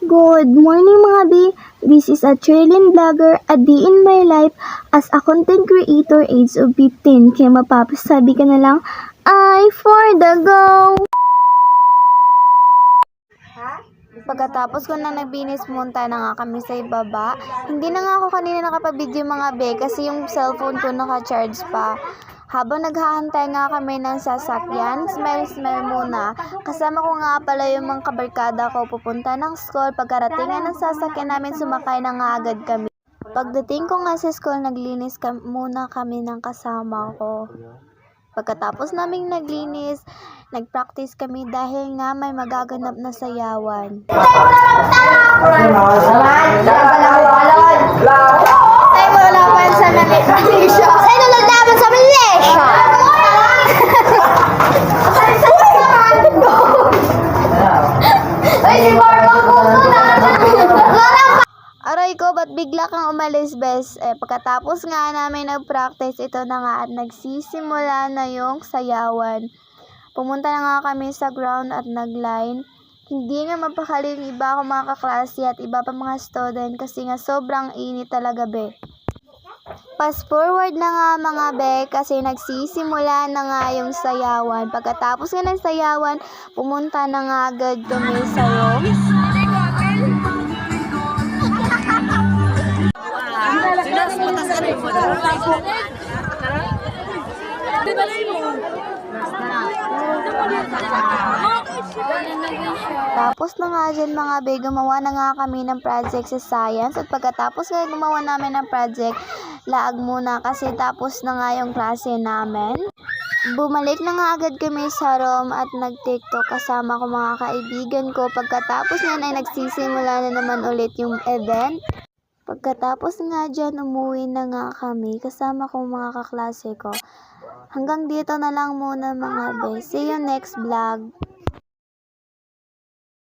Good morning mga B! This is a Trillion Vlogger, a day in my life as a content creator age of 15. Kaya mapapasabi ka na lang, I for the go! Pagkatapos ko na nagbinis, munta na nga kami sa ibaba. Hindi na nga ako kanina nakapabidyo mga be kasi yung cellphone ko naka-charge pa. Habang naghahantay nga kami ng sasakyan, smile muna. Kasama ko nga pala yung mga kabarkada ko pupunta ng school. Pagkarating nga ng sasakyan namin, sumakay na nga agad kami. Pagdating ko nga sa school, naglinis muna kami ng kasama ko. Pagkatapos naming naglinis, nag-practice kami dahil nga may magaganap na sayawan. Aray ko, ba't bigla kang umalis, bes? Pagkatapos nga namin nag-practice, ito na nga at nagsisimula na yung sayawan. Pumunta na nga kami sa ground at nag-line. Hindi nga mapakali yung iba akong mga kaklase at iba pa mga student kasi nga sobrang init talaga, be. Fast forward na nga mga be kasi nagsisimula na nga yung sayawan. Pagkatapos nga ng sayawan, pumunta na nga agad kami sa room. Tapos na nga dyan mga be, gumawa na nga kami ng project sa science at pagkatapos nga gumawa namin ng project, laag muna kasi tapos na nga yung klase namin. Bumalik na nga agad kami sa room at nag-tiktok kasama ko mga kaibigan ko. Pagkatapos nga ay nagsisimula na naman ulit yung event. Pagkatapos nga dyan, umuwi na nga kami kasama ko mga kaklase ko. Hanggang dito na lang muna mga be. See you next vlog.